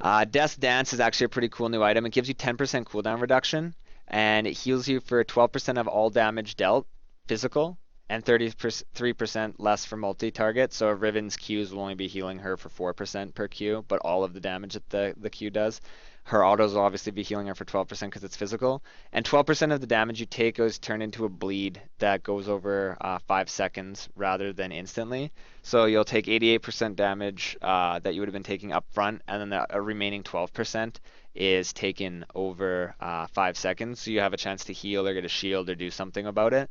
Death Dance is actually a pretty cool new item. It gives you 10% cooldown reduction, and it heals you for 12% of all damage dealt, physical, and 33% less for multi-target. So Riven's Qs will only be healing her for 4% per Q, but all of the damage that the Q does. Her autos will obviously be healing her for 12% because it's physical. And 12% of the damage you take goes turned into a bleed that goes over 5 seconds rather than instantly. So you'll take 88% damage that you would have been taking up front, and then the remaining 12% is taken over 5 seconds. So you have a chance to heal or get a shield or do something about it.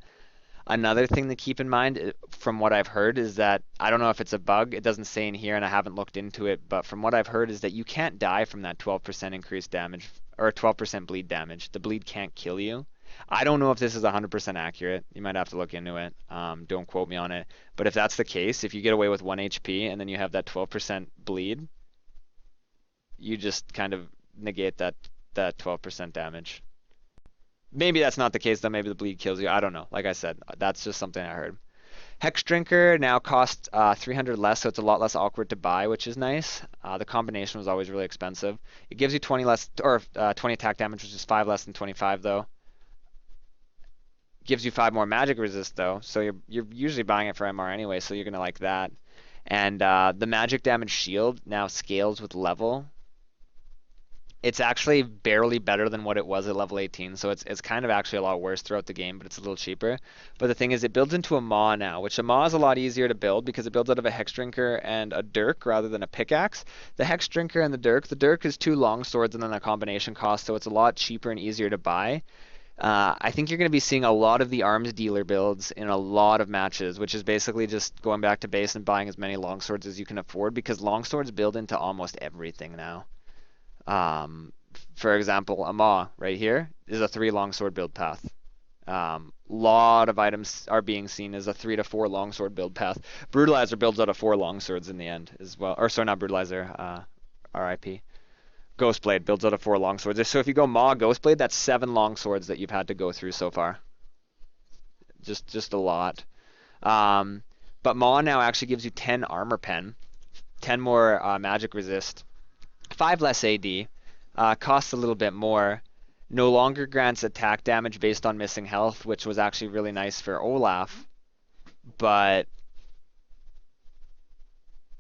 Another thing to keep in mind, from what I've heard, is that I don't know if it's a bug. It doesn't say in here, and I haven't looked into it. But from what I've heard, is that you can't die from that 12% increased damage or 12% bleed damage. The bleed can't kill you. I don't know if this is 100% accurate. You might have to look into it. Don't quote me on it. But if that's the case, if you get away with 1 HP and then you have that 12% bleed, you just kind of negate that 12% damage. Maybe that's not the case though. Maybe the bleed kills you. I don't know. Like I said, that's just something I heard. Hex Drinker now costs 300 less, so it's a lot less awkward to buy, which is nice. The combination was always really expensive. It gives you 20 less, or 20 attack damage, which is 5 less than 25 though. Gives you 5 more magic resist though, so you're usually buying it for MR anyway, so you're gonna like that. And the magic damage shield now scales with level. It's actually barely better than what it was at level 18, so it's kind of actually a lot worse throughout the game, but it's a little cheaper. But the thing is, it builds into a Maw now, which a Maw is a lot easier to build because it builds out of a Hex Drinker and a Dirk rather than a pickaxe. The Hex Drinker and the Dirk is 2 long swords and then a combination cost, so it's a lot cheaper and easier to buy. I think you're going to be seeing a lot of the arms dealer builds in a lot of matches, which is basically just going back to base and buying as many longswords as you can afford because longswords build into almost everything now. For example, a Maw right here is a 3 longsword build path. Lot of items are being seen as a 3 to 4 longsword build path. Brutalizer builds out of 4 longswords in the end as well. Or sorry, not Brutalizer, RIP. Ghostblade builds out of 4 longswords. So if you go Maw Ghostblade, that's 7 longswords that you've had to go through so far. Just a lot. But Maw now actually gives you 10 armor pen, 10 more magic resist, 5 less AD, costs a little bit more, no longer grants attack damage based on missing health, which was actually really nice for Olaf, but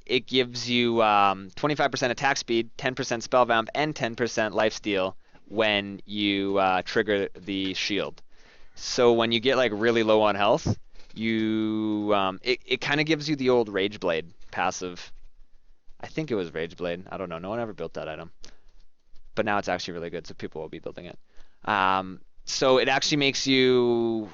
it gives you 25% attack speed, 10% spell vamp, and 10% lifesteal when you trigger the shield. So when you get like really low on health, it kind of gives you the old Rage Blade passive. I think it was Rage Blade. I don't know. No one ever built that item. But now it's actually really good, so people will be building it. So it actually makes you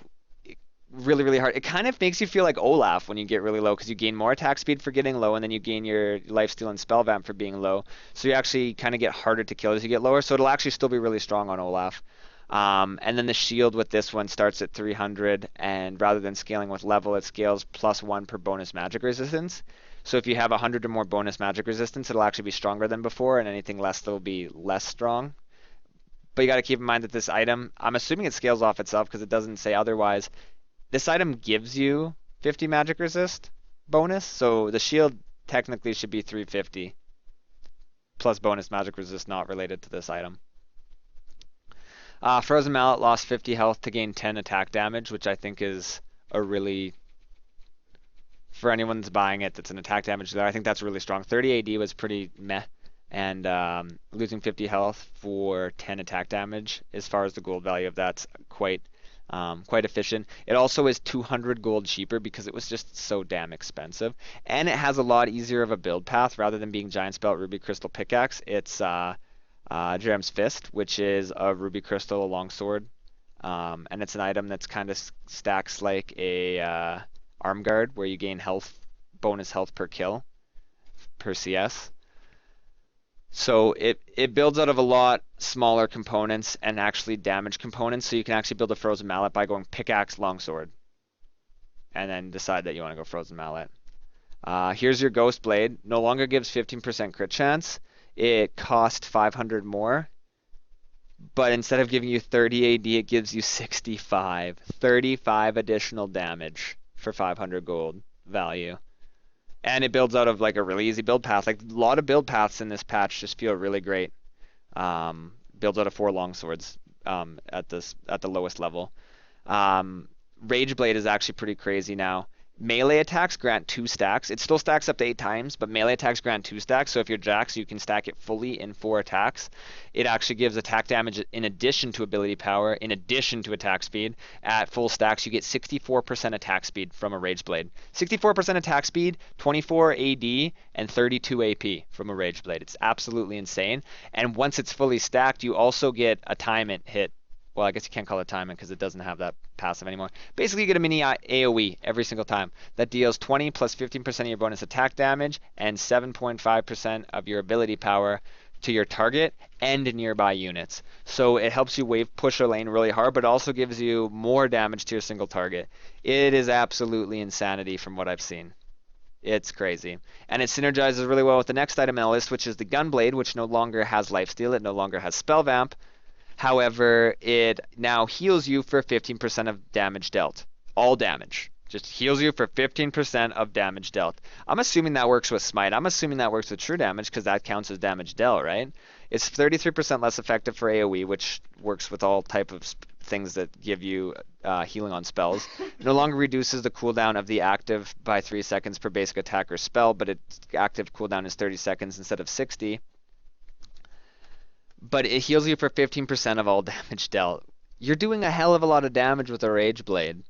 really, really hard. It kind of makes you feel like Olaf when you get really low because you gain more attack speed for getting low, and then you gain your lifesteal and spell vamp for being low. So you actually kind of get harder to kill as you get lower. So it'll actually still be really strong on Olaf. And then the shield with this one starts at 300, and rather than scaling with level, it scales +1 per bonus magic resistance. So if you have 100 or more bonus magic resistance, it'll actually be stronger than before, and anything less, that'll be less strong. But you got to keep in mind that this item, I'm assuming it scales off itself because it doesn't say otherwise. This item gives you 50 magic resist bonus, so the shield technically should be 350 plus bonus magic resist not related to this item. Frozen Mallet lost 50 health to gain 10 attack damage, which I think is a really, for anyone that's buying it that's an attack damage there, I think that's really strong. 30 AD was pretty meh, and losing 50 health for 10 attack damage, as far as the gold value of that's quite efficient. It also is 200 gold cheaper because it was just so damn expensive, and it has a lot easier of a build path. Rather than being Giant Spelt Ruby Crystal Pickaxe, it's Jerem's Fist, which is a Ruby Crystal longsword, and it's an item that's kind of stacks like a Arm Guard, where you gain bonus health per kill, per CS. So it builds out of a lot smaller components and actually damage components, so you can actually build a Frozen Mallet by going Pickaxe, Longsword, and then decide that you want to go Frozen Mallet. Here's your Ghost Blade. No longer gives 15% crit chance. It costs 500 more, but instead of giving you 30 AD, it gives you 35 additional damage for 500 gold value. And it builds out of like a really easy build path. Like a lot of build paths in this patch just feel really great. Builds out of 4 longswords at the lowest level. Um, Rage Blade is actually pretty crazy now. Melee attacks grant 2 stacks. It still stacks up to 8 times, but melee attacks grant 2 stacks. So if you're Jax, you can stack it fully in 4 attacks. It actually gives attack damage in addition to ability power, in addition to attack speed. At full stacks, you get 64% attack speed from a Rage Blade. 64% attack speed, 24 AD, and 32 AP from a Rage Blade. It's absolutely insane. And once it's fully stacked, you also get a time it hit. Well, I guess you can't call it timing because it doesn't have that passive anymore. Basically, you get a mini AoE every single time that deals 20 plus 15% of your bonus attack damage and 7.5% of your ability power to your target and nearby units. So it helps you wave push a lane really hard, but also gives you more damage to your single target. It is absolutely insanity from what I've seen. It's crazy. And it synergizes really well with the next item on the list, which is the Gunblade, which no longer has lifesteal. It no longer has spell vamp. However, it now heals you for 15% of damage dealt. All damage. Just heals you for 15% of damage dealt. I'm assuming that works with Smite. I'm assuming that works with true damage because that counts as damage dealt, right? It's 33% less effective for AoE, which works with all type of things that give you healing on spells. No longer reduces the cooldown of the active by 3 seconds per basic attack or spell, but its active cooldown is 30 seconds instead of 60. But it heals you for 15% of all damage dealt. You're doing a hell of a lot of damage with a Rage Blade.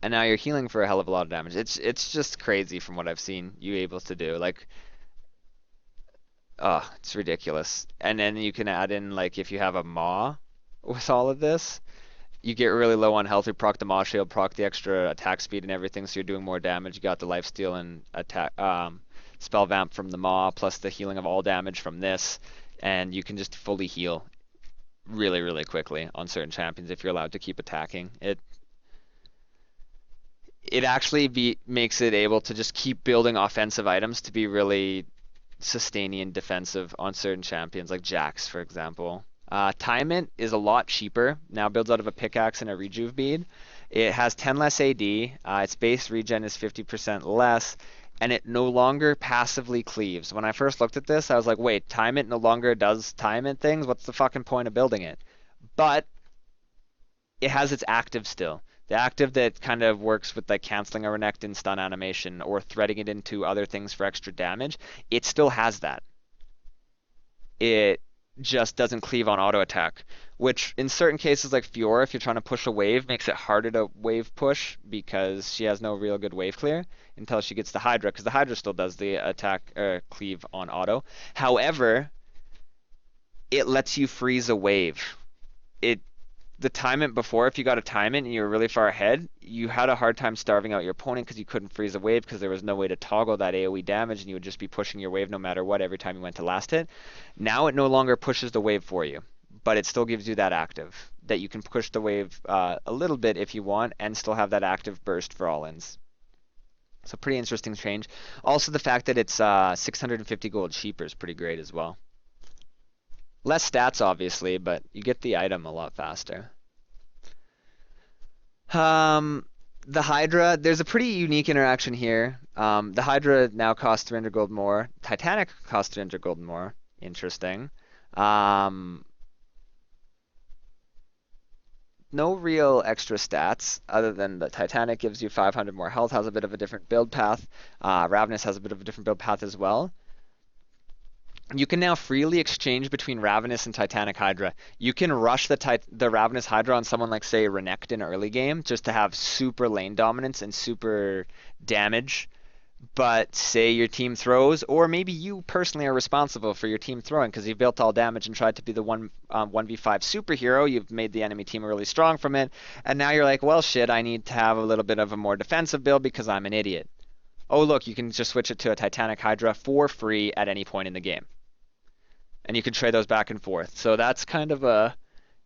And now you're healing for a hell of a lot of damage. It's just crazy from what I've seen you able to do. Like, oh, it's ridiculous. And then you can add in, like, if you have a Maw with all of this, you get really low on health. You proc the Maw Shield, proc the extra attack speed and everything, so you're doing more damage. You got the lifesteal and attack spell vamp from the Maw, plus the healing of all damage from this. And you can just fully heal really, really quickly on certain champions if you're allowed to keep attacking. It actually makes it able to just keep building offensive items to be really sustaining and defensive on certain champions, like Jax, for example. Timement is a lot cheaper. Now builds out of a pickaxe and a rejuve bead. It has 10 less AD. Its base regen is 50% less. And it no longer passively cleaves. When I first looked at this, I was like, wait, Timement no longer does Timement things? What's the fucking point of building it? But it has its active still. The active that kind of works with like canceling a Renekton stun animation or threading it into other things for extra damage, it still has that. It just doesn't cleave on auto attack, which in certain cases like Fiora, if you're trying to push a wave, makes it harder to wave push because she has no real good wave clear until she gets the Hydra, because the Hydra still does the attack cleave on auto. However, it lets you freeze a wave. The Timement before, if you got a Timement and you were really far ahead, you had a hard time starving out your opponent because you couldn't freeze a wave because there was no way to toggle that AoE damage and you would just be pushing your wave no matter what every time you went to last hit. Now it no longer pushes the wave for you, but it still gives you that active that you can push the wave a little bit if you want and still have that active burst for all-ins. So pretty interesting change. Also the fact that it's 650 gold cheaper is pretty great as well. Less stats, obviously, but you get the item a lot faster. The Hydra, there's a pretty unique interaction here. The Hydra now costs 300 gold more. Titanic costs 300 gold more. Interesting. No real extra stats other than the Titanic gives you 500 more health, has a bit of a different build path. Ravenous has a bit of a different build path as well. You can now freely exchange between Ravenous and Titanic Hydra. You can rush the Ravenous Hydra on someone like, say, Renekton early game just to have super lane dominance and super damage. But say your team throws, or maybe you personally are responsible for your team throwing because you've built all damage and tried to be the 1v5 superhero. You've made the enemy team really strong from it. And now you're like, well, shit, I need to have a little bit of a more defensive build because I'm an idiot. Oh, look, you can just switch it to a Titanic Hydra for free at any point in the game. And you can trade those back and forth. So that's kind of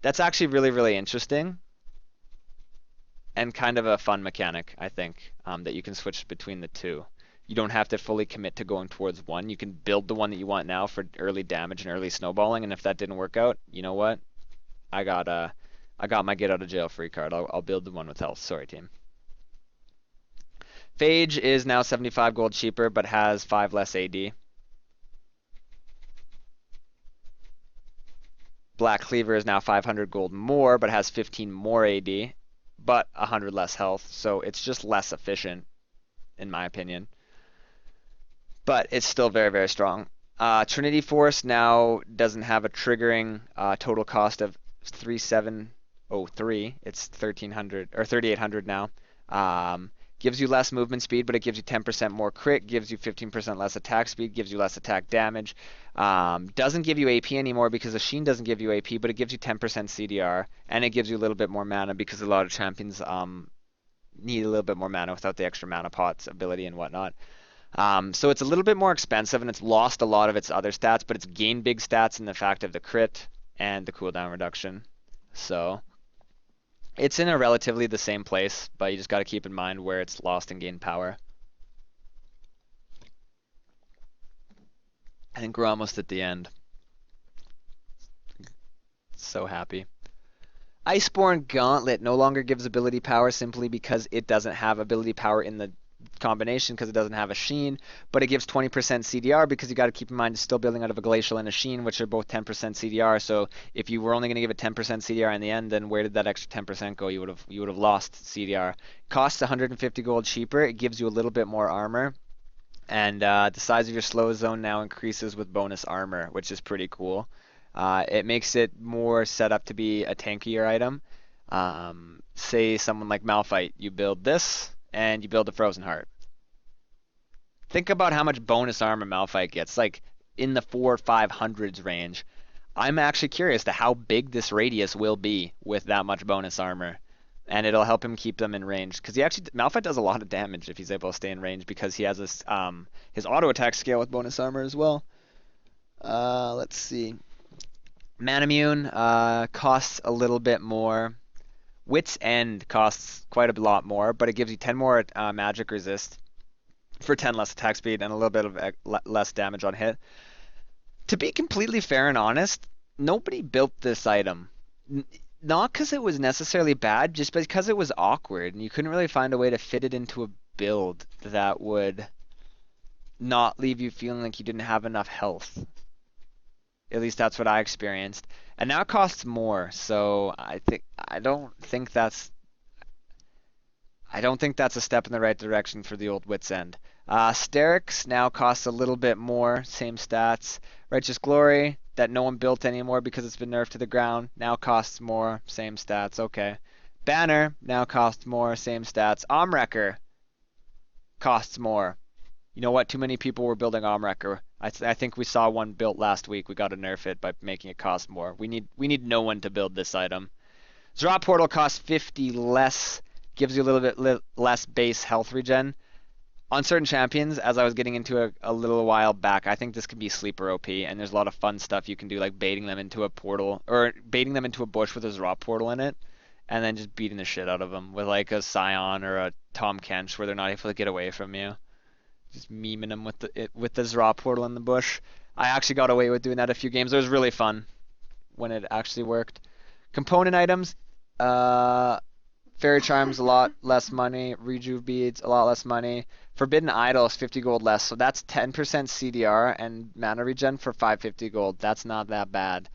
that's actually really, really interesting. And kind of a fun mechanic, I think, that you can switch between the two. You don't have to fully commit to going towards one. You can build the one that you want now for early damage and early snowballing. And if that didn't work out, you know what? I got my get out of jail free card. I'll build the one with health. Sorry, team. Phage is now 75 gold cheaper, but has 5 less AD. Black Cleaver is now 500 gold more, but has 15 more AD, but 100 less health. So it's just less efficient, in my opinion. But it's still very, very strong. Trinity Force now doesn't have a triggering total cost of 3703. It's 1300 or 3800 now. Gives you less movement speed, but it gives you 10% more crit, gives you 15% less attack speed, gives you less attack damage. Doesn't give you AP anymore because the Sheen doesn't give you AP, but it gives you 10% CDR, and it gives you a little bit more mana because a lot of champions need a little bit more mana without the extra mana pots ability and whatnot. So it's a little bit more expensive, and it's lost a lot of its other stats, but it's gained big stats in the fact of the crit and the cooldown reduction. So it's in a relatively the same place, but you just got to keep in mind where it's lost and gained power. I think we're almost at the end. So happy. Iceborne Gauntlet no longer gives ability power simply because it doesn't have ability power in the combination because it doesn't have a Sheen, but it gives 20% CDR because you got to keep in mind it's still building out of a Glacial and a Sheen, which are both 10% CDR. So if you were only going to give it 10% CDR in the end, then where did that extra 10% go? You would have lost CDR. Costs 150 gold cheaper. It gives you a little bit more armor, and the size of your slow zone now increases with bonus armor, which is pretty cool. It makes it more set up to be a tankier item. Say someone like Malphite, you build this and you build a Frozen Heart. Think about how much bonus armor Malphite gets, like in the 400-500s range. I'm actually curious to how big this radius will be with that much bonus armor, and it'll help him keep them in range because Malphite does a lot of damage if he's able to stay in range because he has this his auto attack scale with bonus armor as well. Let's see. Manamune costs a little bit more. Wit's End costs quite a lot more, but it gives you 10 more magic resist for 10 less attack speed and a little bit of less damage on hit. To be completely fair and honest, nobody built this item. Not because it was necessarily bad, just because it was awkward and you couldn't really find a way to fit it into a build that would not leave you feeling like you didn't have enough health. At least that's what I experienced. And now it costs more, so I don't think that's a step in the right direction for the old Wit's End. Sterix now costs a little bit more, same stats. Righteous Glory, that no one built anymore because it's been nerfed to the ground, now costs more, same stats, okay. Banner now costs more, same stats. Omwrecker costs more. You know what? Too many people were building Omwrecker. I think we saw one built last week. We got to nerf it by making it cost more. We need no one to build this item. Drop Portal costs 50 less, gives you a little bit less base health regen. On certain champions, as I was getting into a little while back, I think this could be sleeper OP, and there's a lot of fun stuff you can do, like baiting them into a portal, or baiting them into a bush with a drop portal in it, and then just beating the shit out of them with like a Scion or a Tom Kench where they're not able to get away from you. Just memeing them with the Zra portal in the bush. I actually got away with doing that a few games. It was really fun when it actually worked. Component items, Fairy Charms a lot less money. Rejuve Beads a lot less money. Forbidden Idol is 50 gold less, so that's 10% CDR and mana regen for 550 gold. That's not that bad.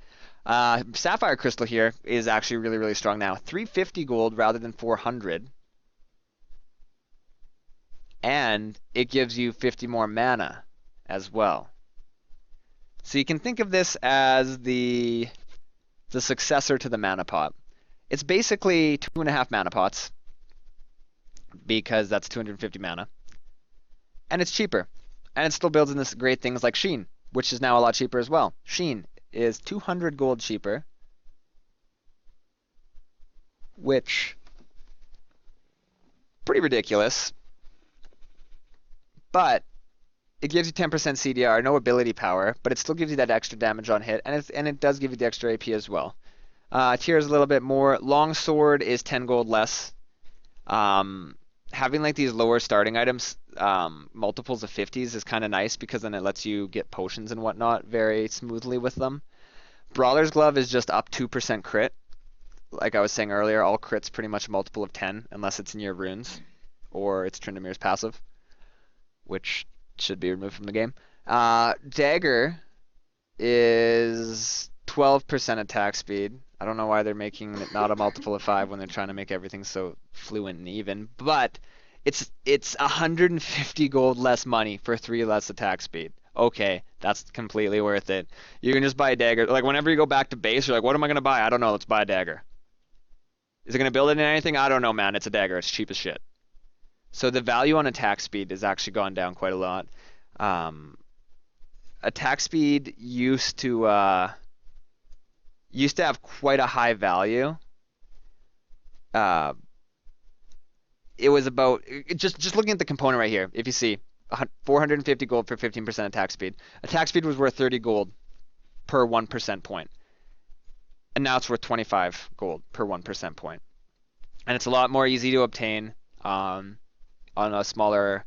Sapphire Crystal here is actually really, really strong now. 350 gold rather than 400. And it gives you 50 more mana as well. So you can think of this as the successor to the mana pot. It's basically 2.5 mana pots because that's 250 mana. And it's cheaper. And it still builds in this great things like Sheen, which is now a lot cheaper as well. Sheen is 200 gold cheaper, which pretty ridiculous. But it gives you 10% CDR, no ability power, but it still gives you that extra damage on hit, and it does give you the extra AP as well. Tier is a little bit more. Longsword is 10 gold less. Having like these lower starting items, multiples of 50s is kind of nice because then it lets you get potions and whatnot very smoothly with them. Brawler's Glove is just up 2% crit. Like I was saying earlier, all crits pretty much a multiple of 10 unless it's in your runes. or it's Tryndamere's passive, which should be removed from the game. Dagger is 12% attack speed. I don't know why they're making it not a multiple of 5 when they're trying to make everything so fluent and even, but it's 150 gold less money for 3 less attack speed. Okay, that's completely worth it. You can just buy a dagger. Like whenever you go back to base, you're like, what am I gonna buy? I don't know. Let's buy a dagger. Is it gonna build it in anything? I don't know, man. It's a dagger. It's cheap as shit. So the value on attack speed has actually gone down quite a lot. Um, Attack speed used to have quite a high value. Uh, it was about just looking at the component right here. If you see 450 gold for 15% attack speed. Attack speed was worth 30 gold per 1% point. And now it's worth 25 gold per 1% point. And it's a lot more easy to obtain on a smaller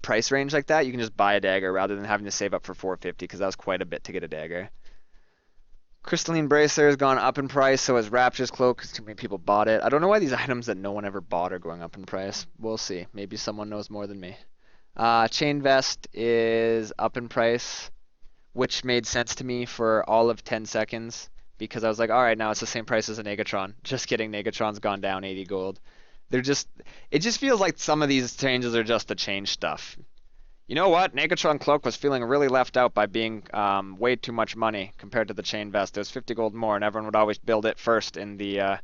price range like that. You can just buy a dagger rather than having to save up for 450 because that was quite a bit to get a dagger. Crystalline Bracer has gone up in price, so has Rapture's Cloak because too many people bought it. I don't know why these items that no one ever bought are going up in price. We'll see. Maybe someone knows more than me. Chain Vest is up in price, which made sense to me for all of 10 seconds because I was like, all right, now it's the same price as a Negatron. Just kidding, Negatron's gone down 80 gold. It just feels like some of these changes are just to change stuff. You know what? Negatron Cloak was feeling really left out by being way too much money compared to the Chain Vest. It was 50 gold more, and everyone would always build it first in the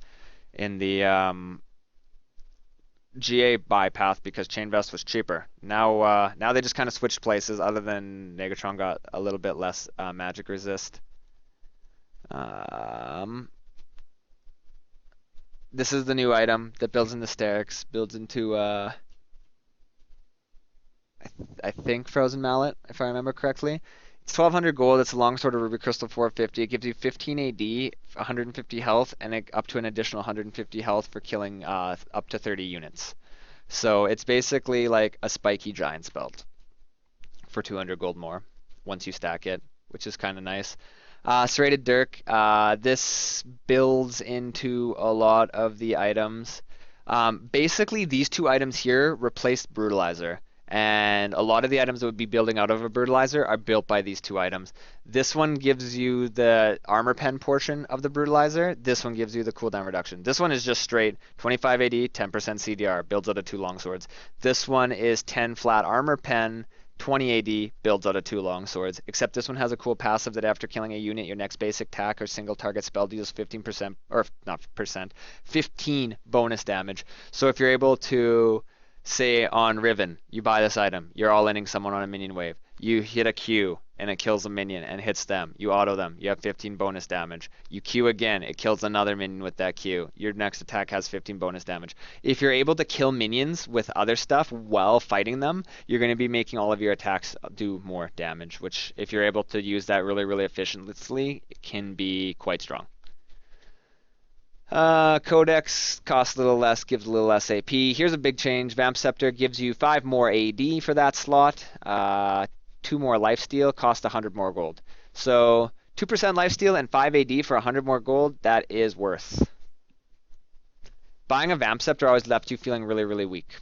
GA buy path because Chain Vest was cheaper. Now they just kind of switched places, other than Negatron got a little bit less magic resist. This is the new item that builds into Sterix, builds into I think Frozen Mallet, if I remember correctly. It's 1200 gold. It's a longsword of Ruby Crystal 450. It gives you 15 AD, 150 health, and up to an additional 150 health for killing up to 30 units. So it's basically like a spiky Giant's Belt for 200 gold more once you stack it, which is kind of nice. Serrated Dirk. This builds into a lot of the items. Basically, these two items here replaced Brutalizer. And a lot of the items that would be building out of a Brutalizer are built by these two items. This one gives you the armor pen portion of the Brutalizer. This one gives you the cooldown reduction. This one is just straight 25 AD, 10% CDR, builds out of 2 longswords. This one is 10 flat armor pen, 20 AD, builds out of 2 longswords. Except this one has a cool passive that after killing a unit, your next basic attack or single target spell deals 15%, or not percent, 15 bonus damage. So if you're able to, say on Riven, you buy this item, you're all-inning someone on a minion wave. You hit a Q and it kills a minion and hits them. You auto them. You have 15 bonus damage. You Q again, it kills another minion with that Q. Your next attack has 15 bonus damage. If you're able to kill minions with other stuff while fighting them, you're going to be making all of your attacks do more damage, which if you're able to use that really, really efficiently, it can be quite strong. Codex costs a little less, gives a little less AP. Here's a big change. Vamp Scepter gives you 5 more AD for that slot. 2 more lifesteal, cost 100 more gold. So 2% lifesteal and 5 AD for 100 more gold, that is worth. Buying a Vamp Scepter always left you feeling really, really weak.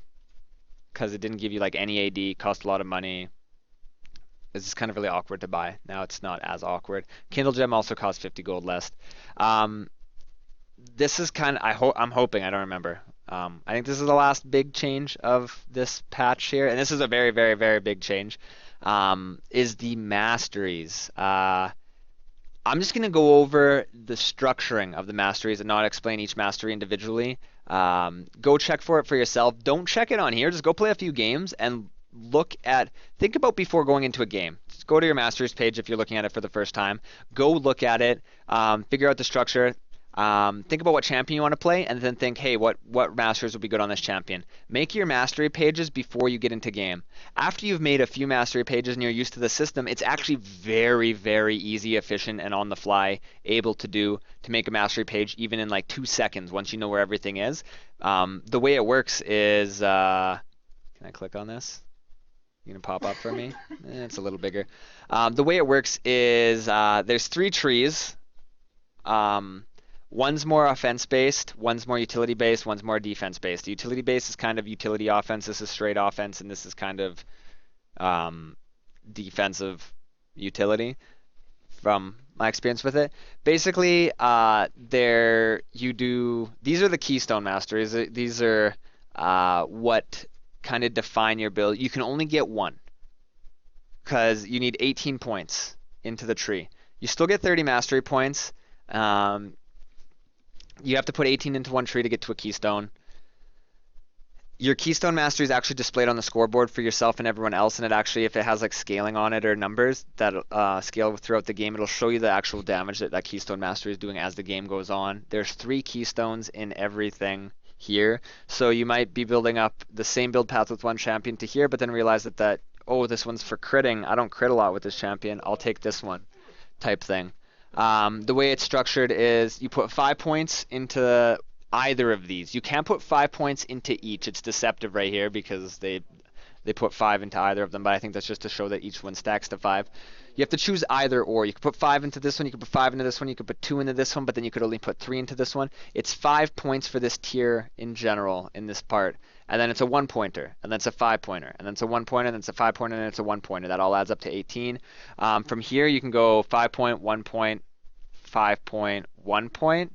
Because it didn't give you like any AD, cost a lot of money. It's just kind of really awkward to buy. Now it's not as awkward. Kindle Gem also costs 50 gold less. This is kind of, I'm hoping, I don't remember. I think this is the last big change of this patch here, and this is a very, very, very big change, is the masteries. I'm just going to go over the structuring of the masteries and not explain each mastery individually. Go check for it for yourself. Don't check it on here. Just go play a few games and think about before going into a game. Just go to your masteries page if you're looking at it for the first time. Go look at it, figure out the structure. Think about what champion you want to play, and then think, hey, what masters would be good on this champion. Make your mastery pages before you get into game. After you've made a few mastery pages and you're used to the system, it's actually very, very easy, efficient, and on the fly able to make a mastery page even in like 2 seconds once you know where everything is. The way it works is, can I click on this? You gonna pop up for me? It's a little bigger. The way it works is there's 3 trees. One's more offense-based, one's more utility-based, one's more defense-based. The utility-based is kind of utility offense, this is straight offense, and this is kind of um, defensive utility from my experience with it. Basically, these are the keystone masteries. These are what kind of define your build. You can only get one because you need 18 points into the tree. You still get 30 mastery points. You have to put 18 into one tree to get to a keystone. Your keystone mastery is actually displayed on the scoreboard for yourself and everyone else, and it actually, if it has like scaling on it or numbers that scale throughout the game, it'll show you the actual damage that that keystone mastery is doing as the game goes on. There's 3 keystones in everything here, so you might be building up the same build path with one champion to here, but then realize that oh, this one's for critting. I don't crit a lot with this champion. I'll take this one, type thing. The way it's structured is you put 5 points into either of these. You can't put 5 points into each. It's deceptive right here because they put 5 into either of them, but I think that's just to show that each one stacks to 5. You have to choose either or. You could put 5 into this one, you could put 5 into this one, you could put 2 into this one, but then you could only put 3 into this one. It's 5 points for this tier in general in this part. And then it's a 1-pointer, and then it's a 5-pointer, and then it's a 1-pointer, and then it's a 5-pointer, and then it's a 1-pointer. That all adds up to 18. From here, you can go 5-point, 1-point, 5-point, 1-point.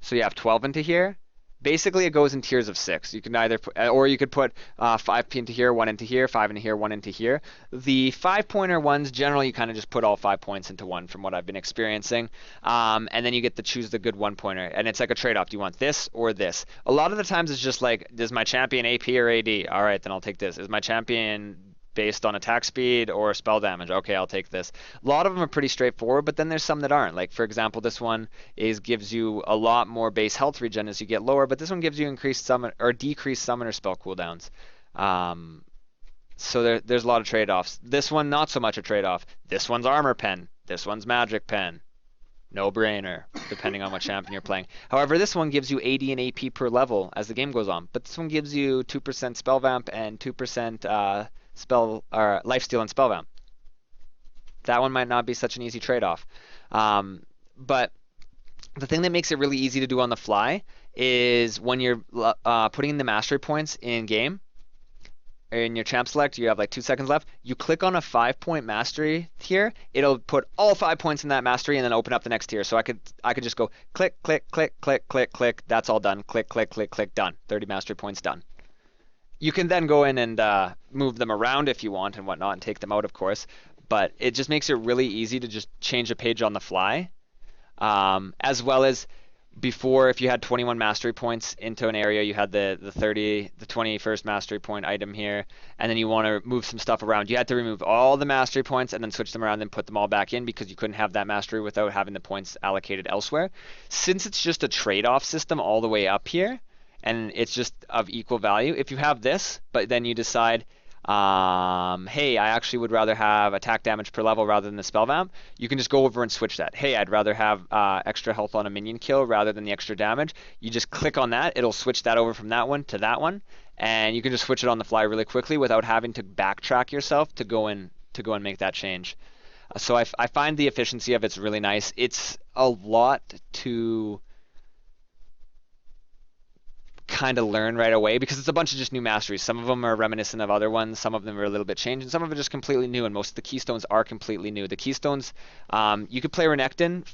So you have 12 into here. Basically, it goes in tiers of 6. You can either put, or you could put 5 into here, 1 into here, 5 into here, 1 into here. The 5-pointer ones, generally, you kind of just put all 5 points into one from what I've been experiencing. And then you get to choose the good 1-pointer. And it's like a trade-off. Do you want this or this? A lot of the times, it's just like, is my champion AP or AD? All right, then I'll take this. Is my champion based on attack speed or spell damage? Okay, I'll take this. A lot of them are pretty straightforward, but then there's some that aren't. Like, for example, this one gives you a lot more base health regen as you get lower, but this one gives you increased summon or decreased summoner spell cooldowns. So there's a lot of trade-offs. This one, not so much a trade-off. This one's armor pen. This one's magic pen. No brainer, depending on what champion you're playing. However, this one gives you AD and AP per level as the game goes on, but this one gives you 2% spell vamp and 2% spell or lifesteal and spell vamp. That one might not be such an easy trade-off. But the thing that makes it really easy to do on the fly is when you're putting in the mastery points in game, in your champ select, you have like 2 seconds left. You click on a 5-point mastery tier, it'll put all 5 points in that mastery and then open up the next tier. So I could just go click, click, click, click, click, click. That's all done. Click, click, click, click, done. 30 mastery points done. You can then go in and move them around if you want and whatnot and take them out, of course. But it just makes it really easy to just change a page on the fly. As well as before, if you had 21 mastery points into an area, you had the 21st mastery point item here, and then you want to move some stuff around. You had to remove all the mastery points and then switch them around and put them all back in because you couldn't have that mastery without having the points allocated elsewhere. Since it's just a trade-off system all the way up here, and it's just of equal value. If you have this, but then you decide, hey, I actually would rather have attack damage per level rather than the spell vamp, you can just go over and switch that. Hey, I'd rather have extra health on a minion kill rather than the extra damage. You just click on that, it'll switch that over from that one to that one, and you can just switch it on the fly really quickly without having to backtrack yourself to go and make that change. So I find the efficiency of it's really nice. It's a lot to kind of learn right away because it's a bunch of just new masteries. Some of them are reminiscent of other ones, some of them are a little bit changed, and some of them are just completely new, and most of the keystones are completely new. The keystones, you could play Renekton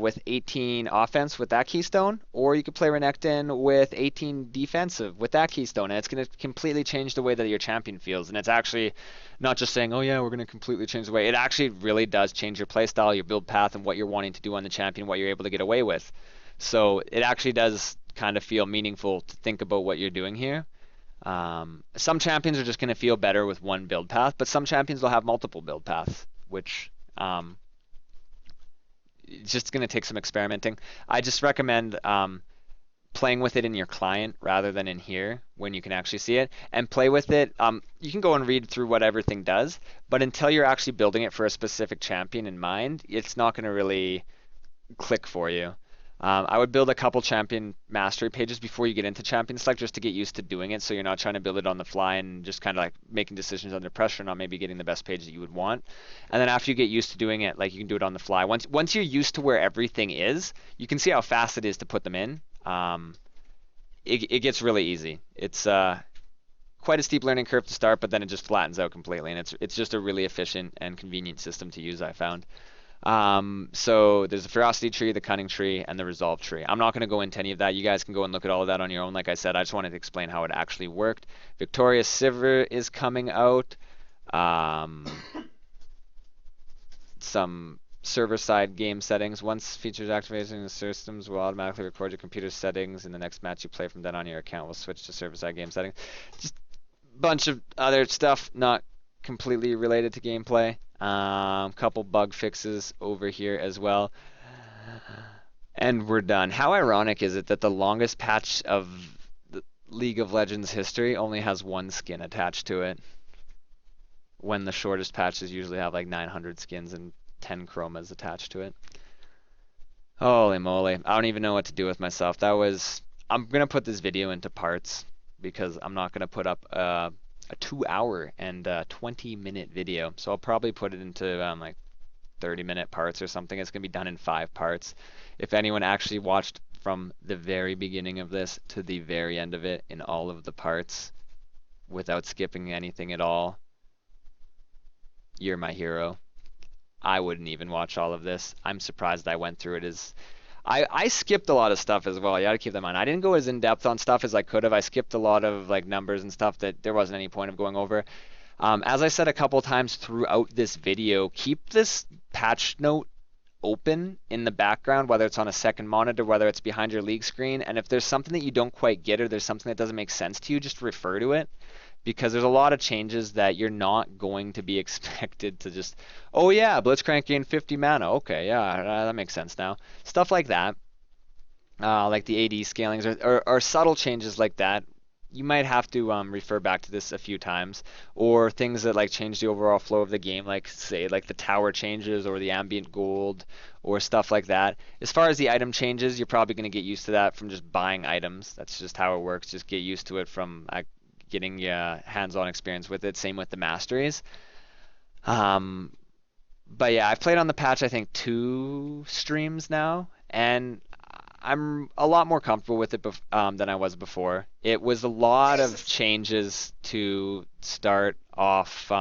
with 18 offense with that keystone, or you could play Renekton with 18 defensive with that keystone, and it's going to completely change the way that your champion feels. And it's actually not just saying, oh yeah, we're going to completely change the way. It actually really does change your playstyle, your build path, and what you're wanting to do on the champion, what you're able to get away with. So it actually does kind of feel meaningful to think about what you're doing here. Some champions are just going to feel better with one build path, but some champions will have multiple build paths, which it's just going to take some experimenting. I just recommend playing with it in your client rather than in here when you can actually see it, and play with it. You can go and read through what everything does, but until you're actually building it for a specific champion in mind, it's not going to really click for you. I would build a couple champion mastery pages before you get into champion select just to get used to doing it so you're not trying to build it on the fly and just kind of like making decisions under pressure, not maybe getting the best page that you would want. And then after you get used to doing it, like you can do it on the fly. Once you're used to where everything is, you can see how fast it is to put them in. It gets really easy. It's quite a steep learning curve to start, but then it just flattens out completely, and it's just a really efficient and convenient system to use, I found. So there's the ferocity tree, the cunning tree, and the resolve tree. I'm not going to go into any of that. You guys can go and look at all of that on your own. Like I said, I just wanted to explain how it actually worked. Victorious Silver is coming out. Um, some server-side game settings. Once features activating the systems will automatically record your computer settings. In the next match you play from then on, your account will switch to server-side game settings. Just a bunch of other stuff not completely related to gameplay. Couple bug fixes over here as well. And we're done. How ironic is it that the longest patch of the League of Legends history only has one skin attached to it, when the shortest patches usually have like 900 skins and 10 chromas attached to it. Holy moly. I don't even know what to do with myself. I'm going to put this video into parts because I'm not going to put up a 2-hour and 20-minute video. So I'll probably put it into like 30-minute parts or something. It's going to be done in 5 parts. If anyone actually watched from the very beginning of this to the very end of it in all of the parts without skipping anything at all, you're my hero. I wouldn't even watch all of this. I'm surprised I went through it. I skipped a lot of stuff as well. You gotta keep that in mind. I didn't go as in depth on stuff as I could have. I skipped a lot of like numbers and stuff that there wasn't any point of going over. As I said a couple times throughout this video, keep this patch note open in the background, whether it's on a second monitor, whether it's behind your league screen. And if there's something that you don't quite get or there's something that doesn't make sense to you, just refer to it. Because there's a lot of changes that you're not going to be expected to just, oh yeah, Blitzcrank gained 50 mana. Okay, yeah, that makes sense now. Stuff like that, like the AD scalings or subtle changes like that. You might have to refer back to this a few times, or things that like change the overall flow of the game, like say like the tower changes or the ambient gold or stuff like that. As far as the item changes, you're probably going to get used to that from just buying items. That's just how it works. Just get used to it from getting hands-on experience with it. Same with the masteries. But yeah, I've played on the patch I think 2 streams now, and I'm a lot more comfortable with it than I was before. It was a lot of changes to start off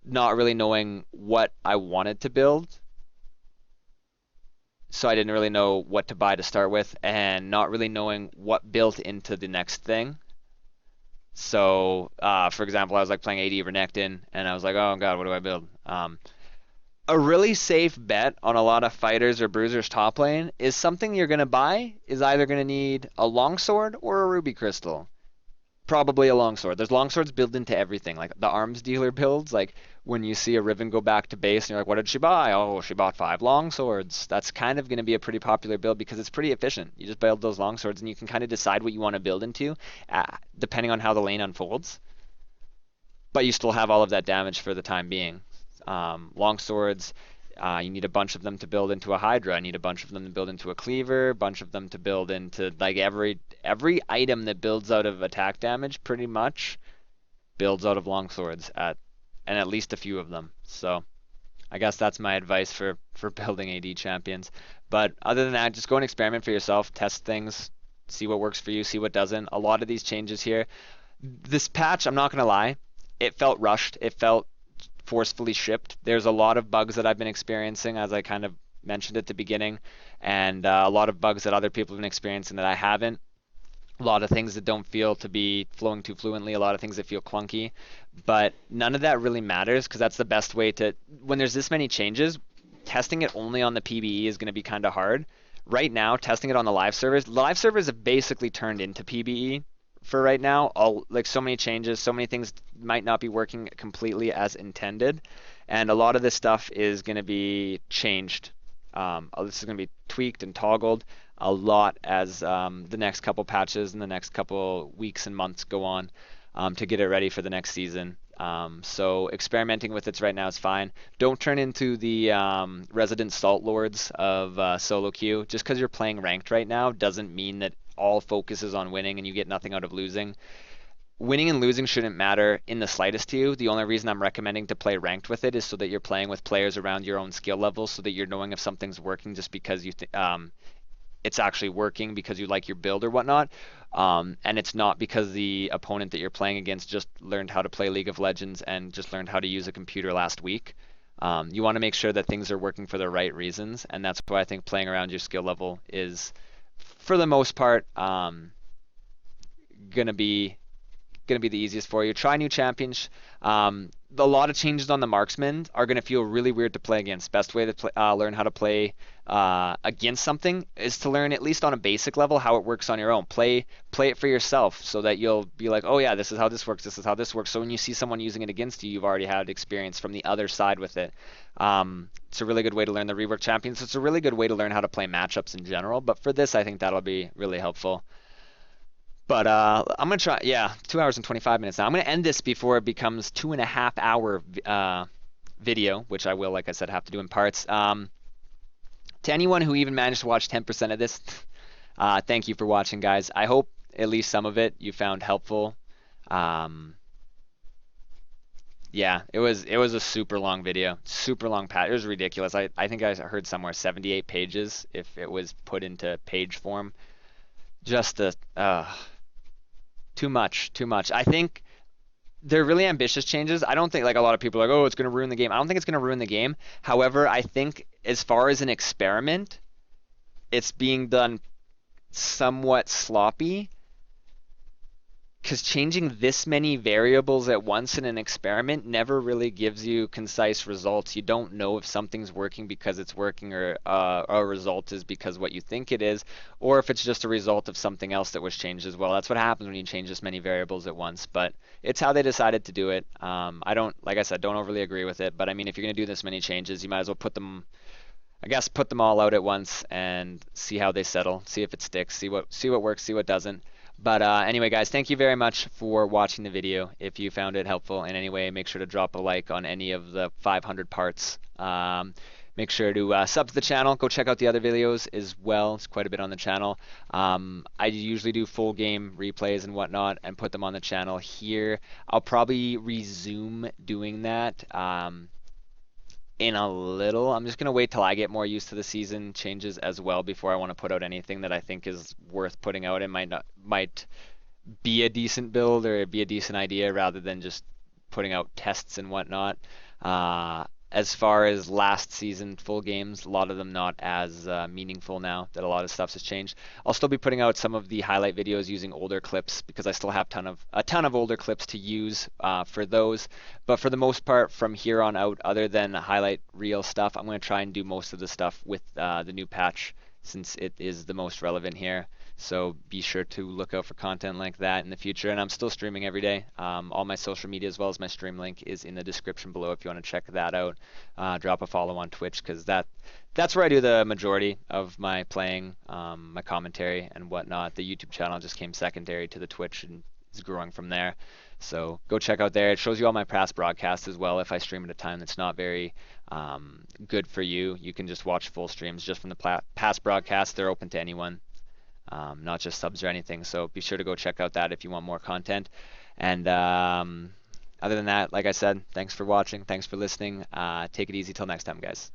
not really knowing what I wanted to build. So I didn't really know what to buy to start with, and not really knowing what built into the next thing. So, for example, I was like playing AD Renekton, and I was like, oh god, what do I build? A really safe bet on a lot of fighters or bruisers top lane is something you're going to buy is either going to need a longsword or a ruby crystal. Probably a longsword. There's longswords built into everything. Like the arms dealer builds, like when you see a Riven go back to base and you're like, what did she buy? Oh, she bought 5 longswords. That's kind of going to be a pretty popular build because it's pretty efficient. You just build those longswords and you can kind of decide what you want to build into depending on how the lane unfolds. But you still have all of that damage for the time being. Longswords, you need a bunch of them to build into a Hydra. I need a bunch of them to build into a Cleaver, a bunch of them to build into like every item that builds out of attack damage pretty much builds out of longswords and at least a few of them. So I guess that's my advice for building AD champions. But other than that, just go and experiment for yourself, test things, see what works for you, see what doesn't. A lot of these changes here, this patch, I'm not gonna lie, it felt rushed. It felt forcefully shipped. There's a lot of bugs that I've been experiencing, as I kind of mentioned at the beginning, and a lot of bugs that other people have been experiencing that I haven't. A lot of things that don't feel to be flowing too fluently, a lot of things that feel clunky, but none of that really matters because that's the best way to, when there's this many changes, testing it only on the PBE is going to be kind of hard. Right now, testing it on the live servers have basically turned into PBE for right now. Like so many changes, so many things might not be working completely as intended, and a lot of this stuff is going to be changed. This is going to be tweaked and toggled a lot as the next couple patches and the next couple weeks and months go on to get it ready for the next season. So experimenting with it right now is fine. Don't turn into the resident salt lords of solo queue. Just because you're playing ranked right now doesn't mean that all focus is on winning and you get nothing out of losing. Winning and losing shouldn't matter in the slightest to you. The only reason I'm recommending to play ranked with it is so that you're playing with players around your own skill level, so that you're knowing if something's working just because it's actually working because you like your build or whatnot. And it's not because the opponent that you're playing against just learned how to play League of Legends and just learned how to use a computer last week. You want to make sure that things are working for the right reasons, and that's why I think playing around your skill level is, for the most part, gonna be the easiest for you. Try new champions. A lot of changes on the marksman are going to feel really weird to play against. Best way to learn how to play against something is to learn, at least on a basic level, how it works on your own. Play it for yourself so that you'll be like, oh yeah, this is how this works, this is how this works. So when you see someone using it against you, you've already had experience from the other side with it. It's a really good way to learn the rework champions. It's a really good way to learn how to play matchups in general. But for this, I think that'll be really helpful. But I'm gonna try. Yeah, 2 hours and 25 minutes now. I'm gonna end this before it becomes 2.5 hour video, which I will, like I said, have to do in parts. To anyone who even managed to watch 10% of this, thank you for watching, guys. I hope at least some of it you found helpful. Yeah, it was a super long video, super long patch. It was ridiculous. I think I heard somewhere 78 pages if it was put into page form. Just too much, too much. I think they're really ambitious changes. I don't think, like, a lot of people are like, oh, it's going to ruin the game. I don't think it's going to ruin the game. However, I think as far as an experiment, it's being done somewhat sloppy, because changing this many variables at once in an experiment never really gives you concise results. You don't know if something's working because it's working, or a result is because what you think it is, or if it's just a result of something else that was changed as well. That's what happens when you change this many variables at once, but it's how they decided to do it. I don't, like I said, don't overly agree with it, but I mean, if you're going to do this many changes, you might as well put them all out at once and see how they settle, see if it sticks, see what works, see what doesn't. But anyway, guys, thank you very much for watching the video. If you found it helpful in any way, make sure to drop a like on any of the 500 parts. Make sure to sub to the channel. Go check out the other videos as well. It's quite a bit on the channel. I usually do full game replays and whatnot and put them on the channel here. I'll probably resume doing that in a little. I'm just going to wait till I get more used to the season changes as well before I want to put out anything that I think is worth putting out. It might be a decent build or be a decent idea rather than just putting out tests and whatnot. As far as last season full games, a lot of them not as meaningful now that a lot of stuff has changed. I'll still be putting out some of the highlight videos using older clips because I still have a ton of older clips to use for those. But for the most part, from here on out, other than highlight reel stuff, I'm going to try and do most of the stuff with the new patch since it is the most relevant here. So be sure to look out for content like that in the future. And I'm still streaming every day. All my social media as well as my stream link is in the description below if you want to check that out. Drop a follow on Twitch because that's where I do the majority of my playing, my commentary and whatnot. The YouTube channel just came secondary to the Twitch and is growing from there. So go check out there. It shows you all my past broadcasts as well. If I stream at a time that's not very good for you, you can just watch full streams just from the past broadcasts. They're open to anyone. Not just subs or anything. So be sure to go check out that if you want more content. And other than that, like I said, thanks for watching. Thanks for listening. Take it easy till next time, guys.